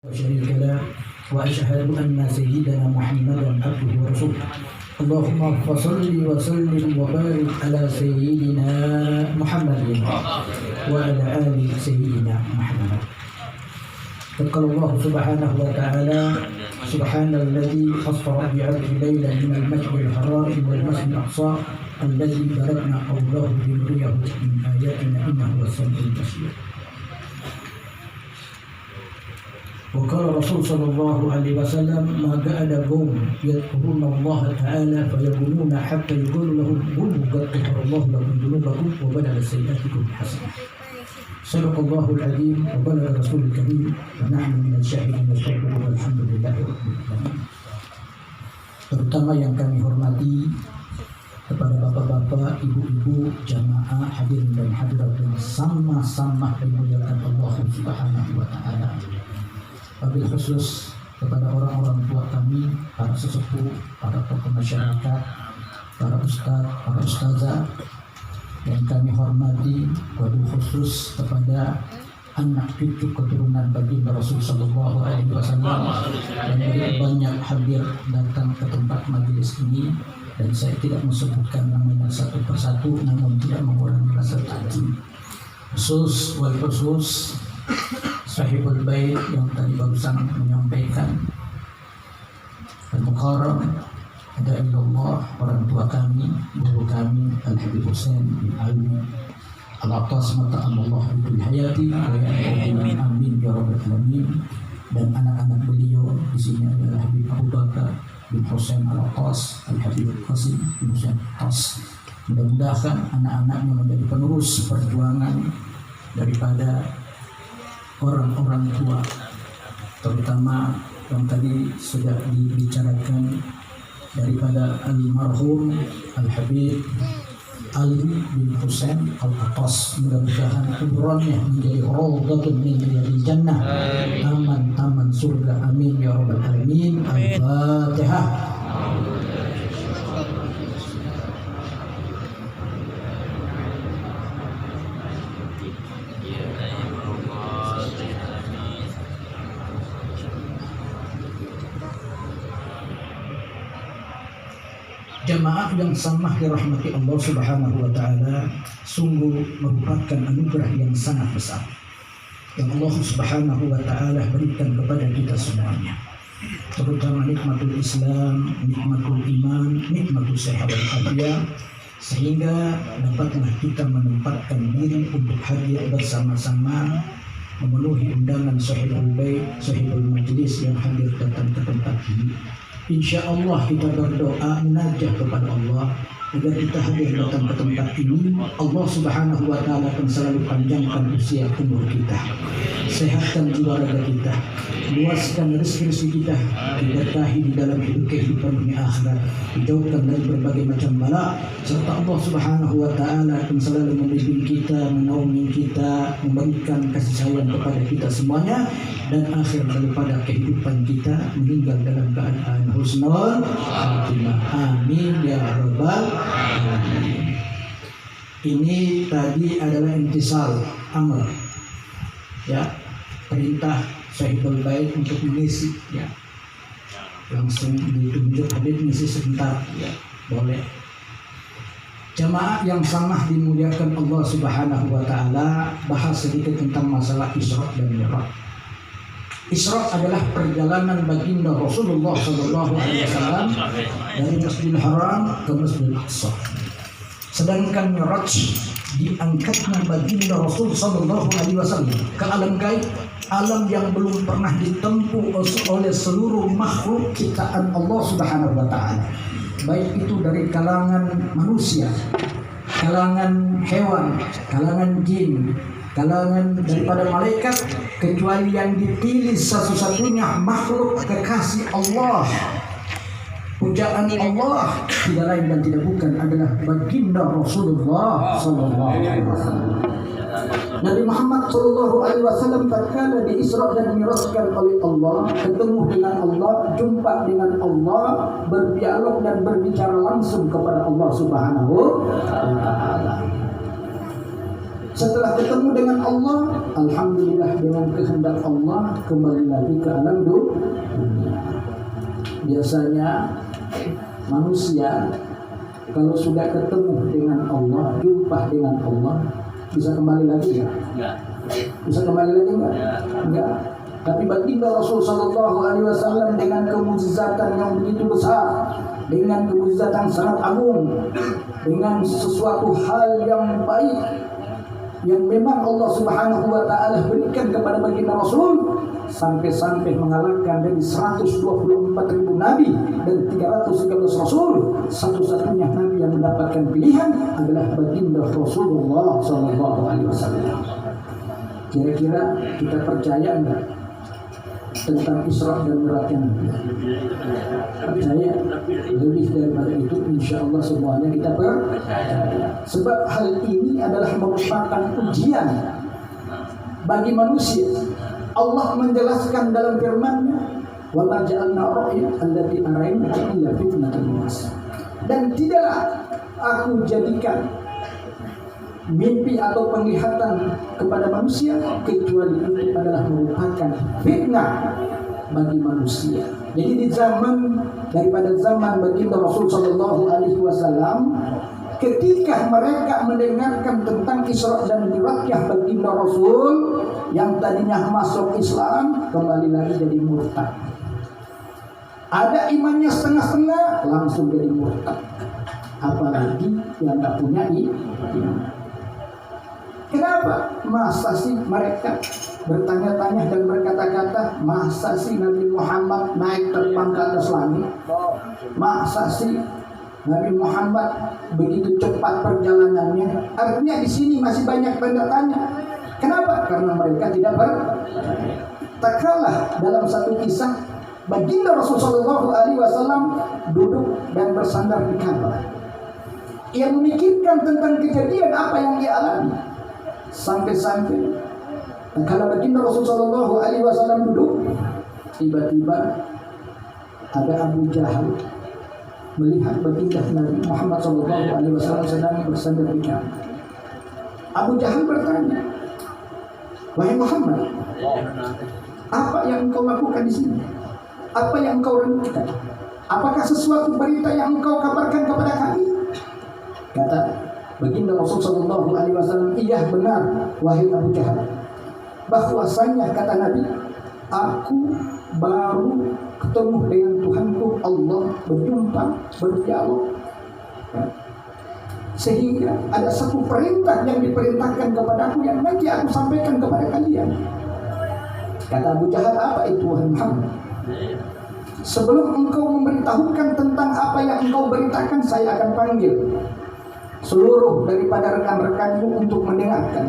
شريك له وأشهد أن سيدنا محمدا عبده ورسوله اللهم صل وسلم وبارك على سيدنا محمد وعلى آل سيدنا محمد. قال الله سبحانه وتعالى سبحان الذي أسرى بعبده ليلا من المسجد الحرام والمسجد الأقصى الذي بلغنا قوله بنريه من آياتنا إنه هو السميع البصير. وقال الرسول صلى الله عليه وسلم ما قعد قوم يذكرون الله تعالى فيقولون حتى يقول لهم قولوا قد غفر الله لكم ذنوبكم وبدل سيئاتكم حسنة. صدق الله العظيم وبلغ رسول الكريم ونحن من الشاهدين والشاكرين والحمد لله رب العالمين. Terutama yang kami hormati kepada bapak-bapak, ibu-ibu, jamaah, hadirin dan hadirat yang sama-sama dimuliakan Allah Subhanahu wa taala. Wabil khusus kepada orang-orang tua kami, para sesepuh, para tokoh masyarakat, para ustadz, para ustazah yang kami hormati. Wabil khusus kepada anak cucu keturunan baginda Rasul Sallallahu Alaihi Wasallam yang banyak hadir datang ke tempat majelis ini, dan saya tidak menyebutkan namanya satu persatu, namun tidak mengurangi rasa takjub. Khusus wal khusus Sahibul Bait yang tadi barusan menyampaikan, Al-Mukarram ada ilallah, orang tua kami, guru kami Al-Habib Hussein bin Ali Al-Atas mata Allah bil hayati wa ya'amin amin ya rabbal alamin, dan anak-anak beliau di sini adalah Habib Abu Bakar bin Hussein Al-Atas, Al-Habib Qasim bin Hussein Al-Atas. Mudah-mudahan anak-anaknya menjadi penerus perjuangan daripada orang-orang tua, terutama yang tadi sudah dibicarakan daripada almarhum Al-Habib Ali bin Hussein Al-Atas. Mudah-mudahan kuburannya menjadi rawdatun min riyadil jannah, taman-taman surga, amin ya rabbal alamin. Al-Fatihah. Jamaah yang sama dirahmati Allah Subhanahu wa taala, sungguh merupakan anugerah yang sangat besar yang Allah Subhanahu wa taala berikan kepada kita semuanya, terutama nikmatul Islam, nikmatul iman, nikmatul sehat wal afiat, sehingga dapatlah kita menempatkan diri untuk hadir bersama-sama memenuhi undangan Sahibul Bait, Sahibul Majlis yang hadir datang ke tempat ini. Insya Allah kita berdoa munajat kepada Allah agar kita hadir datang ke tempat ini. Allah Subhanahu wa taala akan selalu panjangkan usia umur kita, sehatkan jiwa raga kita, luaskan rezeki kita, diberkahi di dalam hidup kehidupan dunia akhirat, dijauhkan dari berbagai macam bala, serta Allah Subhanahu wa taala akan selalu membimbing kita, menaungi kita, memberikan kasih sayang kepada kita semuanya, dan akhir daripada kehidupan kita meninggal dalam keadaan husnul khatimah. Amin ya rabbal alamin. Ini tadi adalah intisal amr, ya, perintah Sahibul Bait untuk mengisi, ya, langsung ditunjuk Habib mengisi sebentar, ya, boleh. Jamaah yang sama dimuliakan Allah Subhanahu wa taala, bahas sedikit tentang masalah Isra dan Mi'raj. Isra adalah perjalanan baginda Rasulullah Sallallahu Alaihi Wasallam dari Masjidil Haram ke Masjidil Aqsa. Sedangkan Mi'raj diangkatnya baginda Rasul Sallallahu Alaihi Wasallam ke alam gaib, alam yang belum pernah ditempuh oleh seluruh makhluk ciptaan Allah Subhanahu Wa Taala, baik itu dari kalangan manusia, kalangan hewan, kalangan jin, kalangan daripada malaikat, kecuali yang dipilih satu-satunya makhluk kekasih Allah, pujaan Allah tidak lain dan tidak bukan adalah baginda Rasulullah Sallallahu Alaihi Wasallam. Nabi Muhammad Sallallahu Alaihi Wasallam tatkala di Isra dan Mi'rajkan oleh Allah, ketemu dengan Allah, jumpa dengan Allah, berdialog dan berbicara langsung kepada Allah Subhanahu wa taala. Setelah ketemu dengan Allah, alhamdulillah dengan kehendak Allah kembali lagi ke alam dunia. Biasanya manusia kalau sudah ketemu dengan Allah, jumpa dengan Allah, bisa kembali lagi ya? Bisa kembali lagi enggak? Enggak. Tapi baginda Rasul sallallahu alaihi wasallam dengan kemukjizatan yang begitu besar, dengan kemukjizatan sangat agung, dengan sesuatu hal yang baik yang memang Allah Subhanahu wa taala berikan kepada baginda Rasul, sampai-sampai mengalahkan dari 124.000 nabi dan 313 rasul, satu-satunya nabi yang mendapatkan pilihan adalah baginda Rasulullah sallallahu alaihi wasallam. Kira-kira kita percaya enggak tentang Isra dan Mi'rajnya Nabi? Percaya? Lebih daripada itu insya Allah semuanya kita percaya. Sebab hal ini adalah merupakan ujian bagi manusia. Allah menjelaskan dalam firman-Nya, "Wa ma ja'alna ar-ra'ya allati araynaka illa fitnatan linnas." Dan tidaklah aku jadikan mimpi atau penglihatan kepada manusia kecuali itu adalah merupakan fitnah bagi manusia. Jadi di zaman daripada zaman baginda Rasul sallallahu alaihi wasallam, ketika mereka mendengarkan tentang Isra dan Mi'rajnya baginda Rasul yang tadinya masuk Islam kembali lagi jadi murtad. Ada imannya setengah-setengah langsung jadi murtad. Apalagi yang tak punya iman. Kenapa? Masa sih mereka bertanya-tanya dan berkata-kata, masa sih Nabi Muhammad naik terbang ke atas langit? Masa sih Nabi Muhammad begitu cepat perjalanannya? Artinya di sini masih banyak tanda tanya. Kenapa? Karena mereka tidak percaya. Tak kalah dalam satu kisah, baginda Rasulullah SAW duduk dan bersandar di Ka'bah. Ia memikirkan tentang kejadian apa yang ia alami. Sampai-sampai kalau baginda Rasulullah SAW duduk, tiba-tiba ada Abu Jahal melihat baginda Nabi Muhammad SAW sedang bersandar di Ka'bah. Abu Jahal bertanya, "Wahai Muhammad, apa yang engkau lakukan di sini? Apa yang engkau renungkan? Apakah sesuatu berita yang engkau kabarkan kepada kami?" Kata baginda Rasulullah SAW, "Iya benar, wahai Abu Jahal. Bahwasanya," kata Nabi, "aku baru ketemu dengan Tuhanku Allah, berjumpa, berdialog. Sehingga ada satu perintah yang diperintahkan kepadaku yang nanti aku sampaikan kepada kalian." Kata Abu Jahal, "Apa itu wahai Muhammad? Sebelum engkau memberitahukan tentang apa yang engkau beritakan, saya akan panggil seluruh daripada rekan-rekanmu untuk mendengarkan."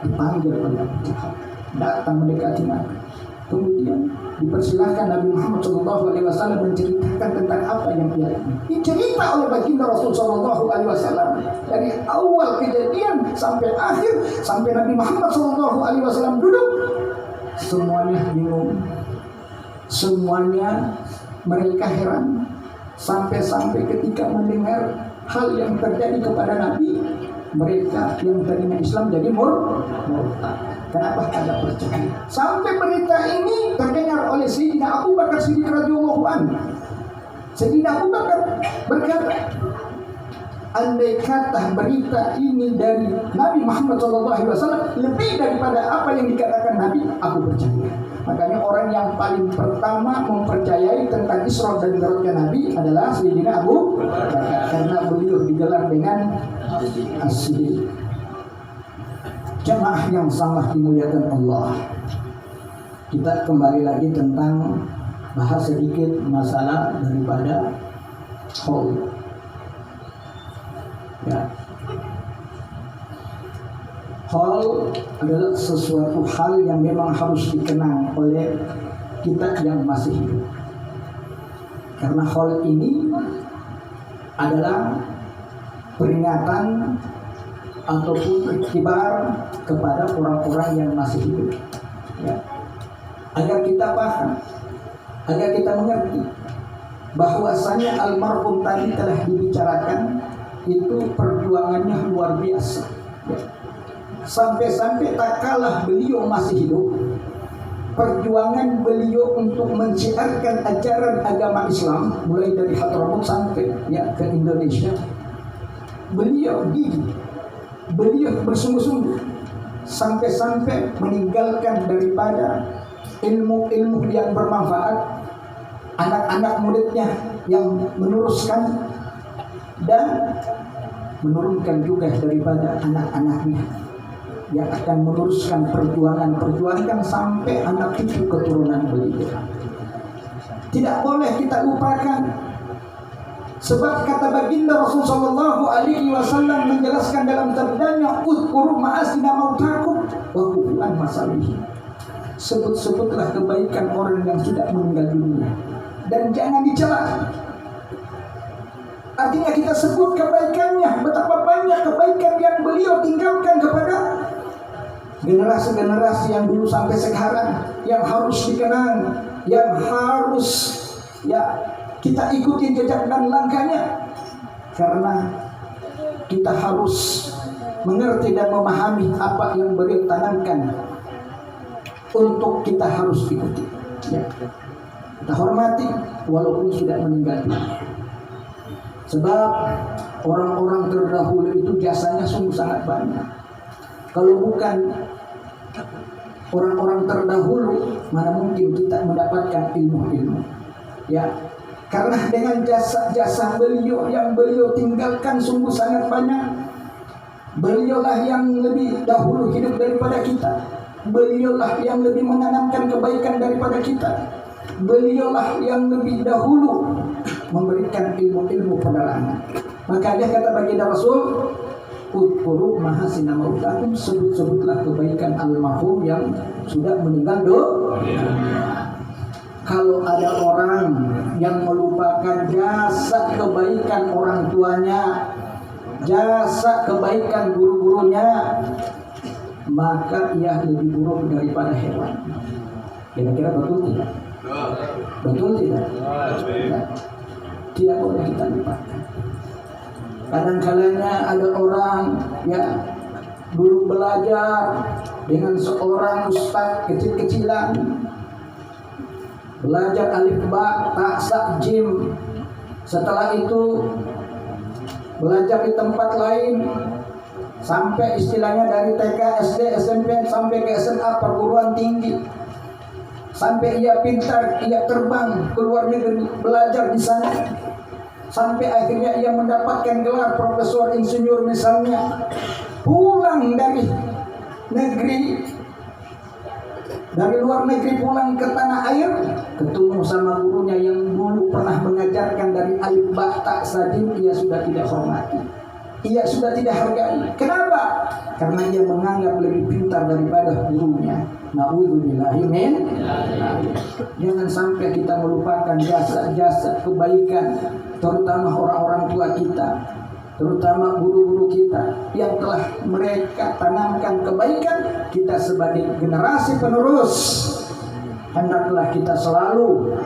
Dipanggil oleh Abu Jahal, datang mendekati Nabi. Kemudian dipersilahkan Nabi Muhammad SAW menceritakan tentang apa yang dia lakukan. Dicerita oleh baginda Rasul SAW dari awal kejadian sampai akhir, sampai Nabi Muhammad SAW duduk. Semuanya bingung, semuanya mereka heran, sampai-sampai ketika mendengar hal yang terjadi kepada Nabi, mereka yang tadinya Islam jadi murtad. Kenapa? Tidak percaya. Sampai berita ini terdengar oleh Sayyidina Abu Bakar Siddiq radhiyallahu anhu. Sayyidina Abu Bakar berkata, andai kata berita ini dari Nabi Muhammad SAW lebih daripada apa yang dikatakan Nabi, aku percaya. Makanya orang yang paling pertama mempercayai tentang Isra dan Mi'rajnya Nabi adalah Sayyidina Abu Bakar, karena beliau digelar dengan As-Siddiq. Jamaah yang sangat dimuliakan Allah, kita kembali lagi tentang bahas sedikit masalah daripada haul. Ya. Haul adalah sesuatu hal yang memang harus dikenang oleh kita yang masih hidup. Karena haul ini adalah peringatan ataupun iktibar kepada orang-orang yang masih hidup. Ya. Agar kita paham, agar kita mengerti bahwasanya almarhum tadi telah dibicarakan, itu perjuangannya luar biasa. Ya. sampai-sampai tak kalah beliau masih hidup, perjuangan beliau untuk menciarkan ajaran agama Islam mulai dari Hadramaut sampai ke Indonesia, beliau gigih, beliau bersungguh-sungguh sampai-sampai meninggalkan daripada ilmu-ilmu yang bermanfaat, anak-anak muridnya yang meneruskan dan menurunkan juga daripada anak-anaknya yang akan meneruskan perjuangan sampai anak cucu keturunan beliau. Tidak boleh kita lupakan, sebab kata baginda Rasulullah SAW menjelaskan dalam sabdanya, "Udhkuru ma'asina mautakum wa kufuan masalih." Sebut-sebutlah kebaikan orang yang sudah meninggal dunia dan jangan dicela. Artinya kita sebut kebaikannya, betapa banyak kebaikan yang beliau tinggalkan kepada generasi-generasi yang dulu sampai sekarang, yang harus dikenang, yang harus kita ikuti jejak dan langkahnya, karena kita harus mengerti dan memahami apa yang beliau tanamkan untuk kita harus ikuti. Kita hormati walaupun sudah meninggal dunia. Sebab orang-orang terdahulu itu jasanya sungguh sangat banyak. Kalau bukan orang-orang terdahulu, mana mungkin kita mendapatkan ilmu-ilmu. Karena dengan jasa-jasa beliau yang beliau tinggalkan sungguh sangat banyak. Beliaulah yang lebih dahulu hidup daripada kita. Beliaulah yang lebih menanamkan kebaikan daripada kita. Beliaulah yang lebih dahulu memberikan ilmu-ilmu penerangan. Maka dia kata baginda Rasul, "Udhkuru mahasina mautakum," sebut-sebutlah kebaikan almarhum yang sudah meninggal dunia. Kalau ada orang yang melupakan jasa kebaikan orang tuanya, jasa kebaikan guru-gurunya, maka ia lebih buruk daripada hewan. Kira-kira betul tidak? Betul tidak? Tidak boleh kita lupakan. Kadang-kadangnya ada orang dulu belajar dengan seorang ustaz kecil-kecilan, belajar alif ba ta sa jim. Setelah itu belajar di tempat lain sampai istilahnya dari TK, SD, SMP sampai ke SMA perguruan tinggi. Sampai ia pintar, ia terbang ke luar negeri belajar di sana. Sampai akhirnya ia mendapatkan gelar profesor insinyur misalnya. Pulang dari negeri, dari luar negeri pulang ke tanah air, ketemu sama gurunya yang dulu pernah mengajarkan dari alif ba ta sa jim, ia sudah tidak hormati. Ia sudah tidak hargai. Kenapa? Karena ia menganggap lebih pintar daripada gurunya. Na'udzubillahi min. Jangan sampai kita melupakan jasa-jasa kebaikan, terutama orang-orang tua kita, terutama guru-guru kita yang telah mereka tanamkan kebaikan. Kita sebagai generasi penerus, hendaklah kita selalu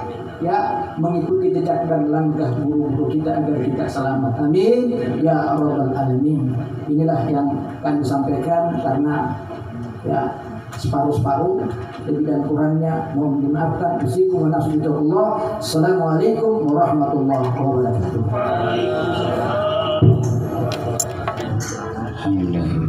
mengikuti jejak dan langkah guru-guru kita agar kita selamat. Amin ya rabbal alamin. Inilah yang kami sampaikan, karena separuh-separuh, lebih dan kurangnya mohon dimaafkan. Bismillahirrahmanirrahim. Assalamualaikum warahmatullahi wabarakatuh. Alhamdulillah.